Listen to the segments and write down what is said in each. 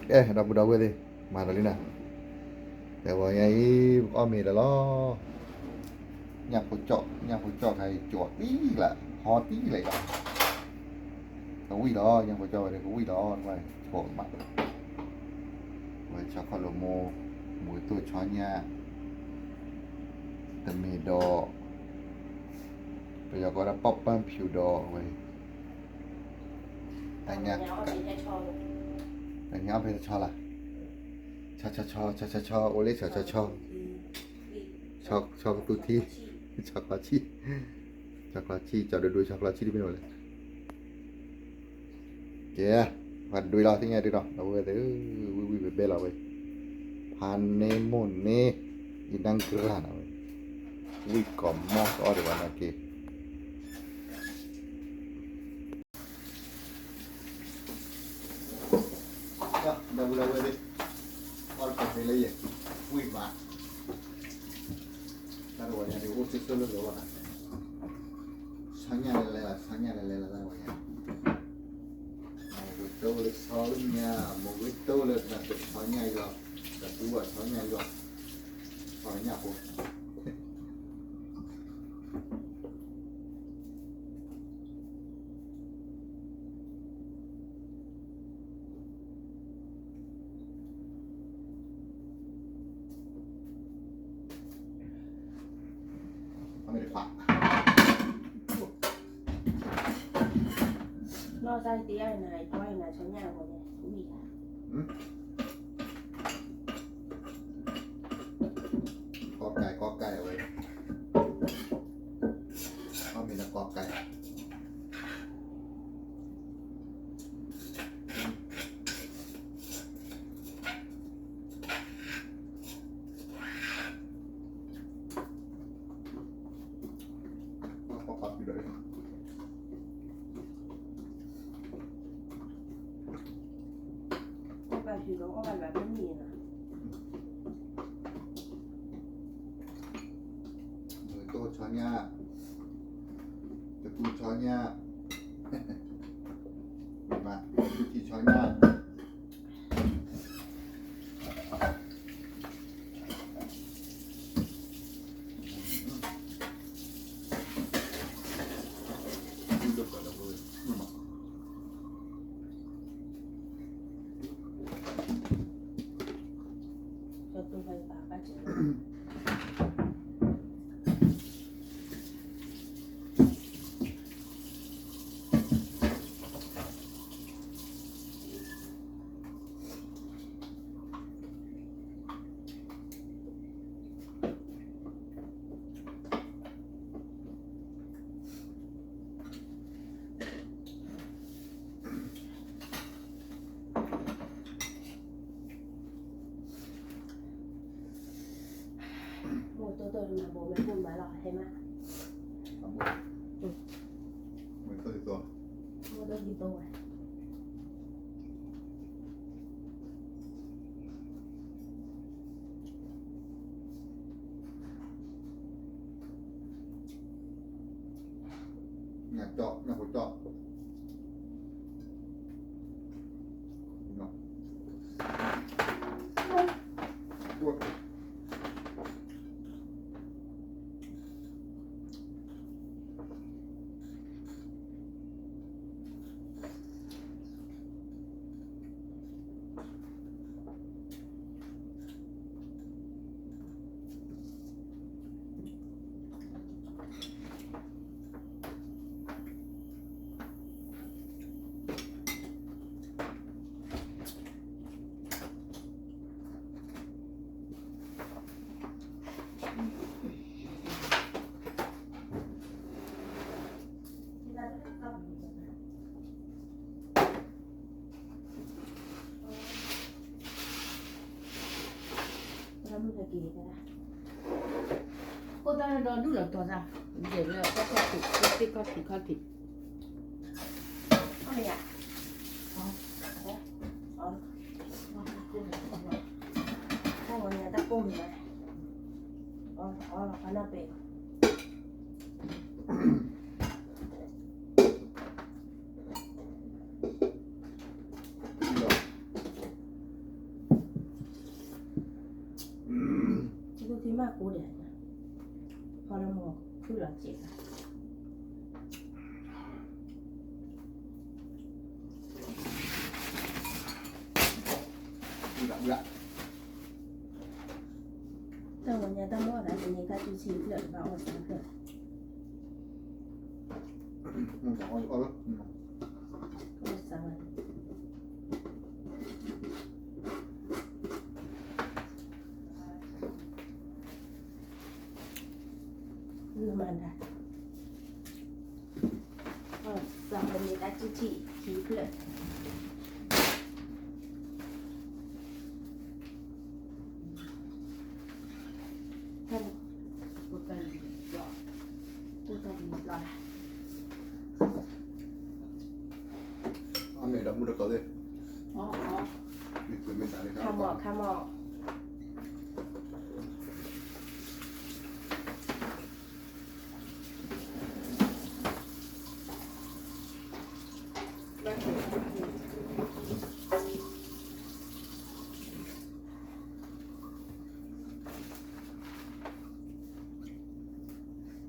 đọc cái gì mà nó đi nàoแต่ว่าไงอ้อมีแล้วล้อnhạc của trọ này chuột tí là ho tí lại đó có quý đó nhạc của trọ này có quý đó vậy chuột mặt vậy cho con lô mô mũi tôi cho nha tầm mì đỏ bây giờ có đã bóp băm phiêu đỏ vậy tại nhạc phải cho là cho ô lê cho tôi thi chocolate cho đôi chocolate đi bên ngoài kìa và đuôi lo thế nghe đi đâu đâu về tới vui bê là vậy pan nê môn nê đi đang cửa hàng nào vậy vui cỏ mò có được bạn nào kì đâu về đi con phải lấy gì vui mà ta rồi nhà thì ô xích xích luôn rồi sáng nhà này là rồi nhà một tô là sáu nhà một cái tô là được 6 ngày rồi là cứ gọi 6 ngày rồi 6 nhà của không được phạt nó ra tí này quay là số nhà của nhà cũng gì cả có cài vậy không mình là có cài có cặp gì đấy và chỉ có bạn là cái gì nè rồi tôi cho nha tôi cho nha và tôi chỉ cho nha cho tôi phải bảo các chị một tôi là bố mẹ buồn bã lọ thấy mà mình tôi thì tôi một tôi thì tôi nhà của trọ mình phải kỹ cái này cô ta đó đủ là to ra để là có thịt không nhỉ không có nhà ta cung này là phải là bể มากกูเดี๋ยวนะพอเราหมอกคือหลังเจ็บอะ Bữa แต่วันนี้ต้องบอกอะไรวันนี้ก็จูชีเปลือกเราเอาสารเปลือก Không có ôi ôi ก็สารลืมมันได้ก็สารวันนี้ก็จูชีเปลือกท่าน กูตายหยอด ตัวตอนนี้รอ Ăn này đậm được có gì อ๋อ Mình phải mình xả đi ข้ามหมอกข้ามหมอก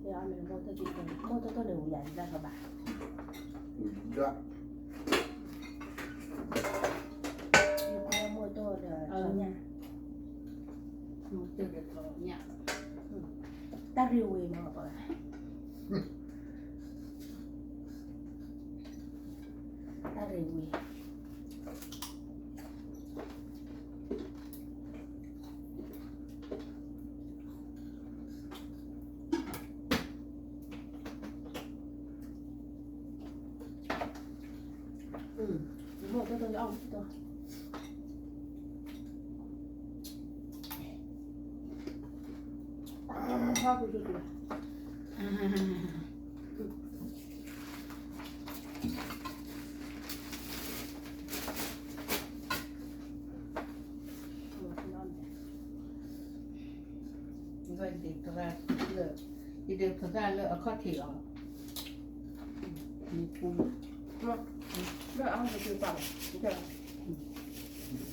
เดี๋ยวเอาหนึ่งโมตัวกินกันโมตัวหนึ่งใหญ่ได้กระบะ Ui dạ อยู่แค่โมตัวเดี๋ยวเขาเนี่ย มึงเจอเด็กเนี่ย ตาริวเองมาบอกเลยตาริวโมตัวจะเอาตัวพ่อคุณดูดูมันก็เด็กทำงานเลิกเด็กทำงานเลิกเอาข้อถี่ออกมีปู เลือกเอาไปคือต่อเดี๋ยว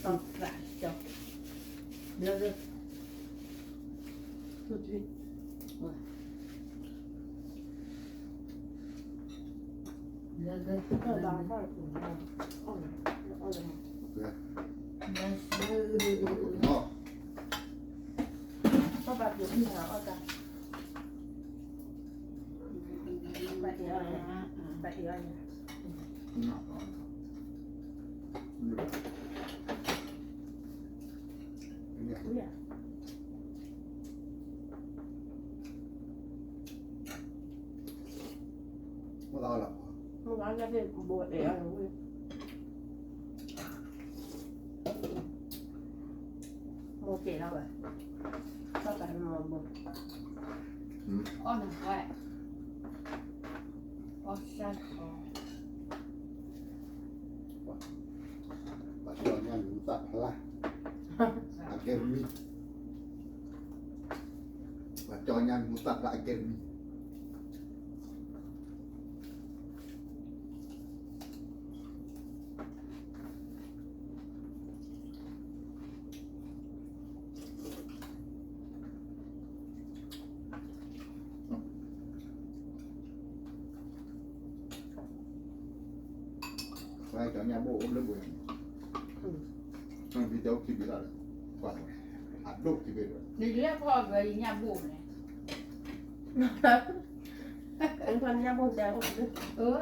ต้องกระจกเดี๋ยวเดี๋ยว สุดที่ เดี๋ยวเดี๋ยว เออบางก็ถึงอ่อนอ่อนเลย Ngon ก็แบบอยู่ที่หาอ่อนกันแบบนี้อ่อนแบบนี้อ่อน Ngọt rồi Được อุ้ยอ่ะ Có to lắm มันร้อนจะเป็นบวชเอ๋อเว้ยโมเจเราแบบก็การมองบน อ้อนไว้อ้อนชัดอ๋อ Bà cho nha mình tặng là Academy Bà cho nha mình tặng là Academy Đây cho nhà bộ ôm lớp buổi video kịp bị rồi Quả áp độ kịp bị rồi นี่เรียกพ่อไปยาบุ๋มเลย อันพันยาบนแดง เออ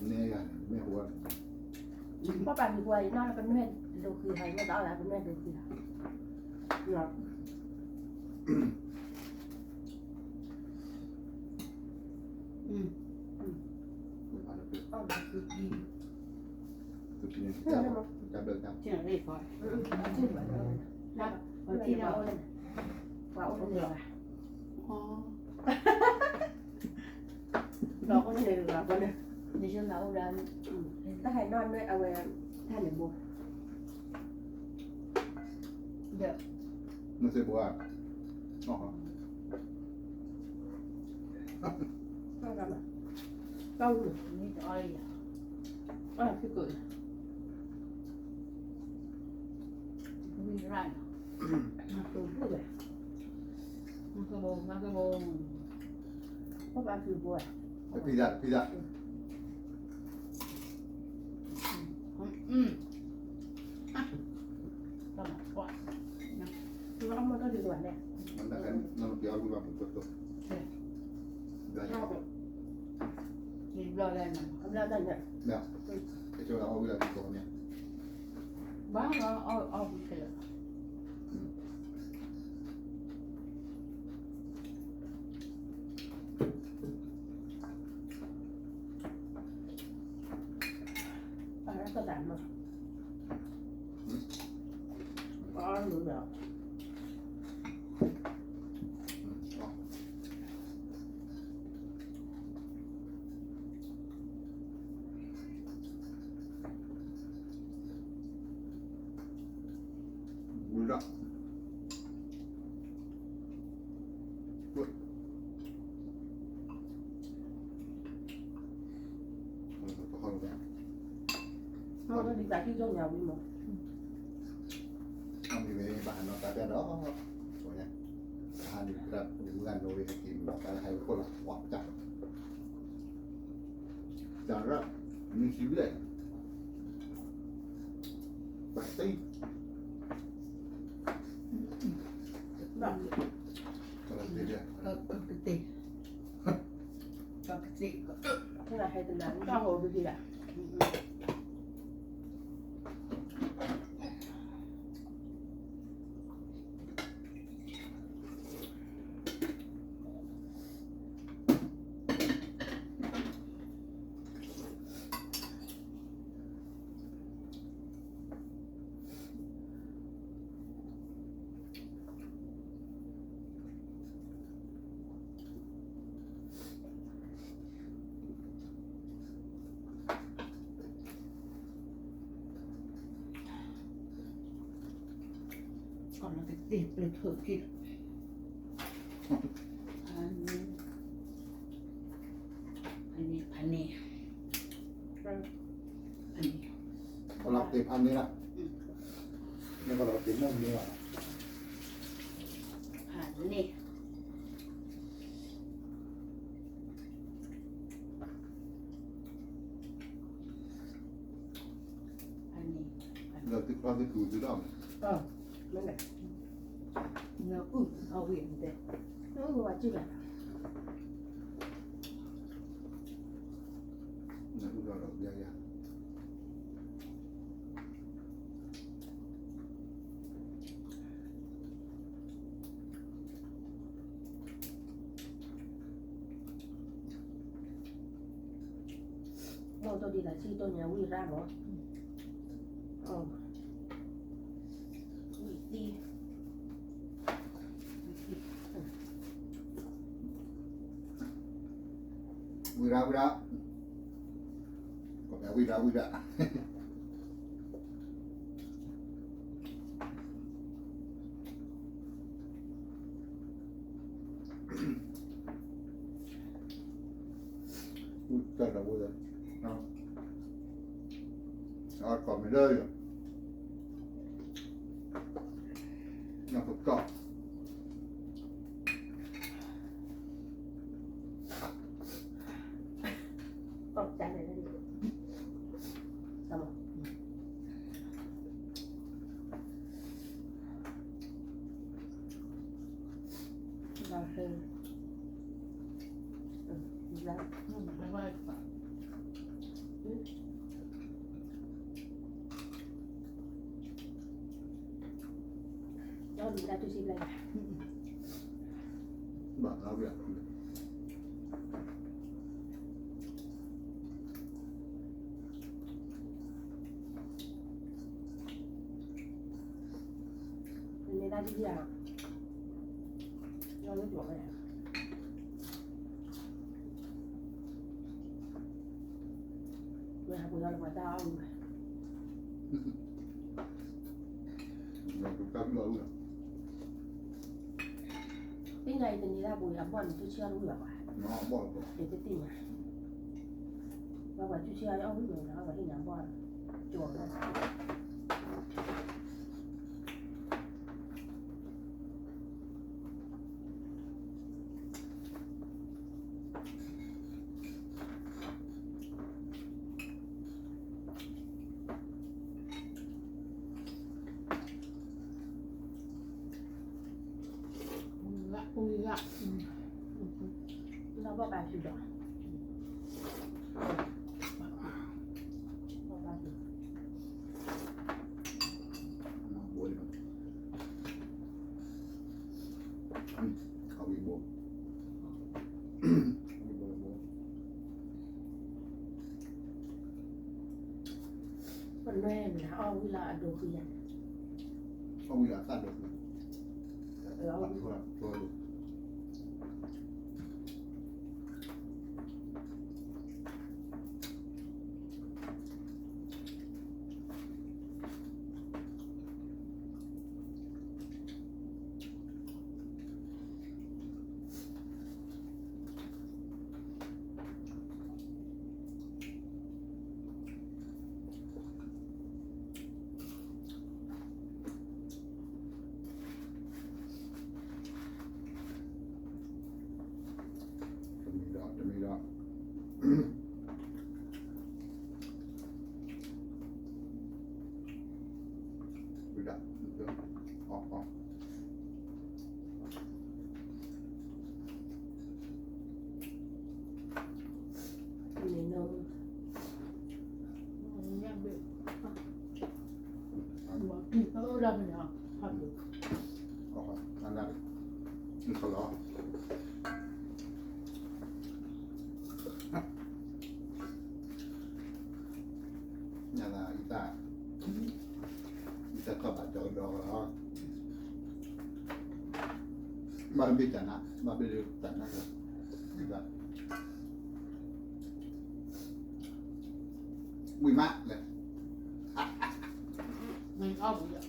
Nè là mẹ hùa เพราะป่านดีกว่าน่าจะเป็นแม่ดูคือใครไม่ต้องอะไรเป็นแม่ดูคือเนาะ อืม Ăn được อ่อนคือดี Cực kỳ nhanh Chạm được chạm เชื่อได้ก่อน ชื่อแบบนับที่เราเลยว่าอ้นเดียวอ่ะ อ๋อ เราอ้นเดียวเราคนนึง ดิฉันเอาดัน ถ้าใครนอนด้วยเอาไว้ท่านหนึ่งบัว เดี๋ยว Nó sẽ bùa Ngọt hả? ต้องทำอ่ะต้องหนึ่ง นี่จะอ้อยอ่ะ ต้องหนึ่ง เดี๋ยว ต้องหนึ่ง เดี๋ยว ต้องหนึ่ง เดี๋ยว ต้องหนึ่ง เดี๋ยว คือเกิด มีไรมาตู พูดเลย มากระโบงมากระโบง พ่อปลาคือบัว pizza pizza ก็มาก่อน คือว่ามันก็ดีกว่าเนี่ย anda kan non più alguna tutto ชอบ มีรอได้ไหม ทำแล้วได้เนี่ย no e c'è una ovula tutto ne บ้าเราเอาไปเถอะ อะไรก็ดันมาก็รู้แล้ว bulla nó đi ra cái chỗ nhà đi mà không thì về bạn nó cái đó rồi nha hai đi ra những lần rồi thì tìm cái hay có là hoặc chặt chặt ra mình xíu đấy bạch tí đó còn là gì đấy ก็ปกติปกติ thế là hay từนั้นก็โหดูดีอ่ะ ก่อนเราไปติดเลยเถอะกินอันนี้อันนี้อันนี้อันนี้ còn là tìm ăn đấy nè nhưng còn là tìm mông như vậy อันนี้อันนี้ giờ tự qua tự cử tự động เออนั่นแหละ เนื้อเอาเหวี่ยงเด็ด nóว่าชื่ออะไร nó cũng rồi ra ra โอ้ตัวดีละชื่อตัวเนี้ยวิ่งร่างเหรออ๋อวิ่งดี vui ra còn đã vui ra vui rất là vui rồi đó còn mấy nơi rồi nó phục cọp ตกใจเลยนะดิทำไมเราเองแล้ว ไม่ว่าก่อน เราดูได้ทุกสิ่งเลย bảo nó việc มันไม่ได้ทุกอย่างเราไม่บอกเลยเวลาคุณเราลงมาเจ้าเอาอยู่ nó cũng cắm lỗ rồi ที่ไงตอนนี้ได้บุญอับบอลที่เชื่อรู้หรอวะ nó bỏ rồi เดี๋ยวจะติ่งอ่ะว่า เราว่าชื่อเอาไม่เหมือนเราว่าที่ไหนบ้านจวบนะ อุ้ยละ เราบอกไปสุดอ่ะบอกไปสุด บวยเขาวิ่งบวกวิ่งบวก มันแม่นะเอาเวลาดูคือยัง เขาวิ่งหลังสั้นเลย เรา ตัวดูจะมีดอกวิดาออก มีนม ยังเบ็ดหัวกินแล้วเราเป็นยังผัดอยู่ ออกนั่นนี่เขาล้อนั่นน่ะอีตาก็บาดจอดอกแล้วมาเป็นจันนะมาเป็นจันนะครับอีตามุยมะเลย มันเอาไปอ่ะ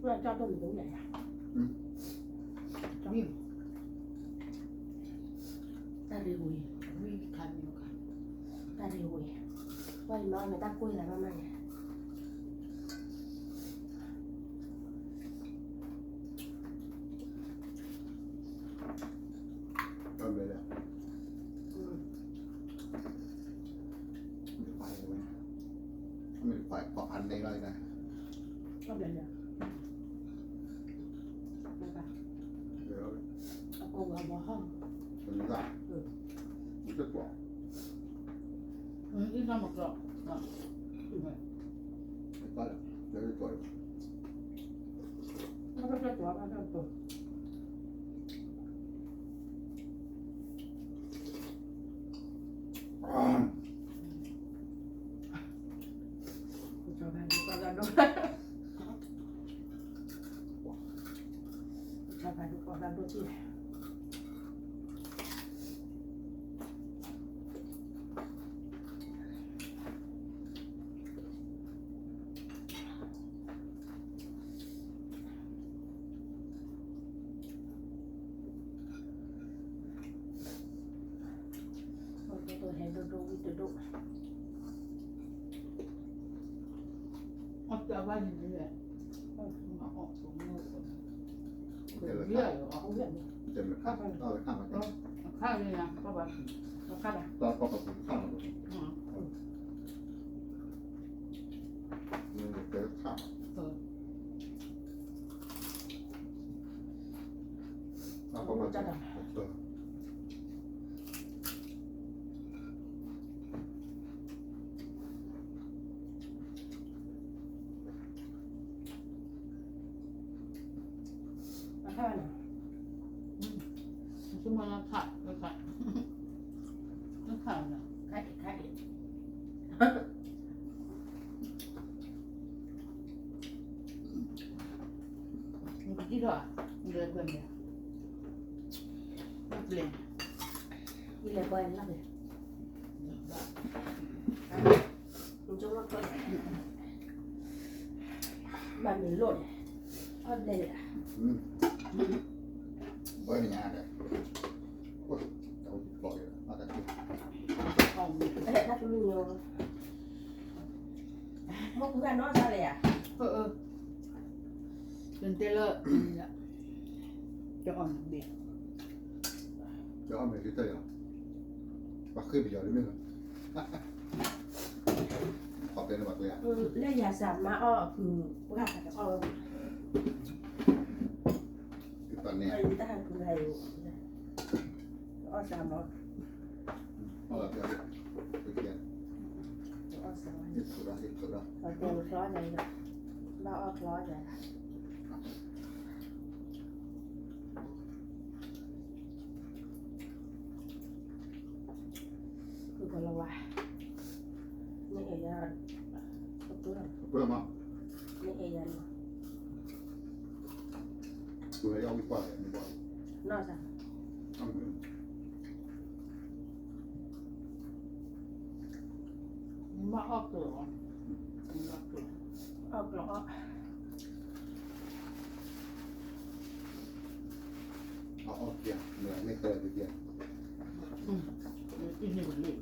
เราเจ้าต้นอยู่ตรงไหนอ่ะ วิ่ง ตาดีหุย วิ่งคันอยู่ค่ะ ตาดีหุยว่าน้อยไม่ตั้งกุ้ยอะไรบ้างไหม ก็เลยอ่ะไม่ไปเลยไม่ไปเกาะอันได้เลยนะ ก็เป็นเนี่ยนะคะ เดี๋ยว เอาโกงเอาบ่ห้อง มันก็มันจะบอก ที่ทำหมกกรอบอ่ะ ก็แล้วเดี๋ยวจะตัว แล้วก็ตัวมันก็ตัวชาวบ้านดูก็แล้วดูชาวบ้านดูก็แล้วดูที่ตัวเห็นดูวิจดู เอาจะว่าอย่างนี้แหละเอาออกตรงนู้นคน เดี๋ยว เยอะอยู่ เอาเรื่องนี้ จะมาข้ามต่อข้ามมา ข้าวเลยนะก็แบบ เราคาดอ่ะ ต่อปกติข้ามมาเดี๋ยวข้าม เออ ประมาณ จัดอ่ะ มาเท่าไหร่ ชั่วโมงละขาดละขาดละขาดนะ ใครใคร มันกี่ตัวเดือนเดือนเดียวเปลี่ยน กินเลยบ่อยแล้วเลยมันจะรสก่อนมันมีรสอ่อนเลยอ่ะ bởi vì nhà đấy ôi đâu gọi rồi nó thật ของ เอ๊ะถ้าคุณลุงโยมองกันน้อยซะเลยอ่ะ เป็นเตลเลอร์จะอ่อนเด็ก cho ông này cái tay à bà khơi bây giờ đấy mình họp đây là bà tôi à เรื่องยาสามมาอ้อคือว่าแต่อ้อ cái tuần ไอ้ này ทหารคือไทยอ้อสามอ้อ nó là cái tiền อ้อสาม hết số đó hết số đó เราเจอคล้อใจละบ้าอ้อคล้อใจคือคนละวะนี่เอยานเพื่อน bữa mà นี่เอยาน bữa ấy ông đi qua này đi qua นอกจาก ông มาออกตัวออกตัว ออกหรอ họ kia nửa mét tờ cái kia อีกหนึ่งเลย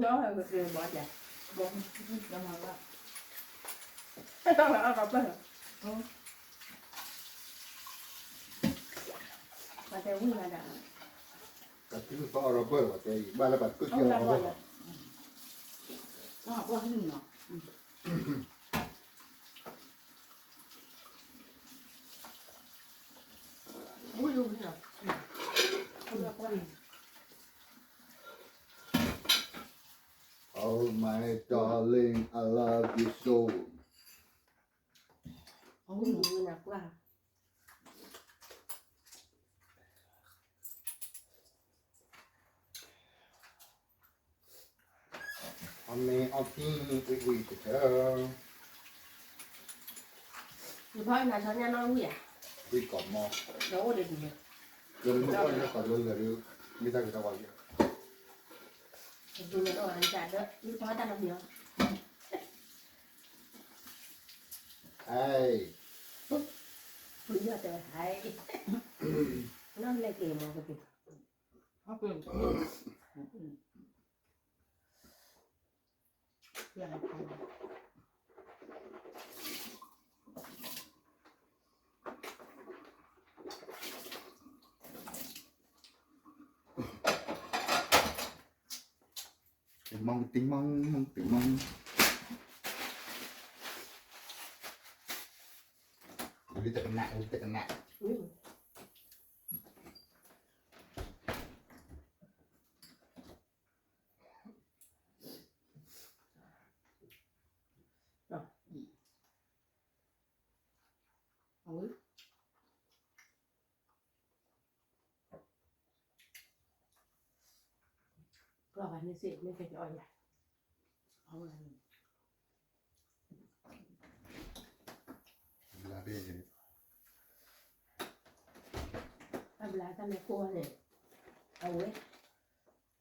น้องก็คือบอสใหญ่ บอกจะมาว่า ไม่ต้องแล้วเอากลับไปมาแต่วิ่งมาด่า cái thứ to nó bơi vào cái ba là bạn cứ เอา kia กลับ nó ก่อน bơi นะ อ้าวก็ขึ้นเนาะ อุ้ยลุงเหรอเอากลับก่อน oh my darling I love you so เอา อุ้ยลุงหนักกว่า hôm nay ông tin quý thì chờ หรือเพราะนายช้อนยาน้องวิ่ง quý cọp mò แล้วโอ้เด็กเนี่ย rồi lúc đó nó còn luôn là được người ta gọi vậy ดูมันอ่อนจัดด้วยหรือเพราะแต่เราเดียว hey คุณเยอะแต่หายนั่นเลยเกมมันก็เป็น เขาเป็นอย่างไร mong tính mong tính mong đi tận nặng อืมเอาไว้ ก็วันนี้สิไม่เคยจะอ่อนใหญ่ เอาไว้ là về ทำร้ายทำในครัวเนี่ยเอาไว้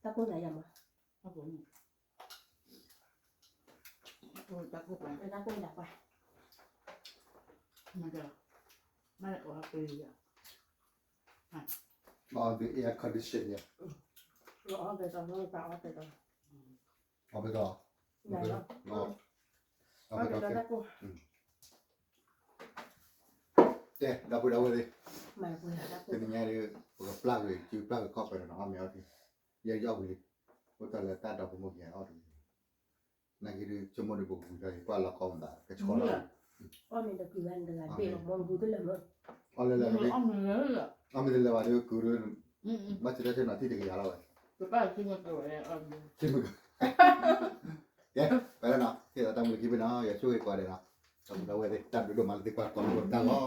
ถ้าพูดอะไรอย่างมา เอาผมตักเข้าไป ไม่ต้องพูดอยากไป มันจะไม่ได้ออกไปอ่ะ on the air condition yeah เราเอาไปตอนนู้นเอาไปตอน เอาไปต่อ ไหนเนาะ รอเอา เอา ไป ไป ต่อ ตอน แก ถ้ากู เจ๊ดับไปเลย มาคุยแล้ว เป็นยังไงเลยก็ปลาเลยจิ้วปลาก็เข้าไปแล้วน้องแมวที่ย่อไปเลยว่าตอนแรกตาดอกผมบอกอย่างอ่อนนั่นคือชั่วโมงเดียวผมจะปลาละครได้ก็ชอบเลย อ้อมมันคืออันเดียวเปรี้ยวมองดูตัวเลยมั้ง อ๋อเลยเลย อ้อมเลยเหรอ อ๋อไม่ได้เลยว่าเดี๋ยวกูรู้มาจะได้เท่านาทีเดียวกันแล้วเลย ตัวป้ากินมาตัวเลยอ้อม ชิมมึงแกไปแล้วเนาะที่เราตั้งมือคิดไปเนาะอย่าช่วยกว่าเดี๋ยวเนาะทำเราไว้ได้ตัดดูมาติดกว่าก่อนตั้งอ๋อ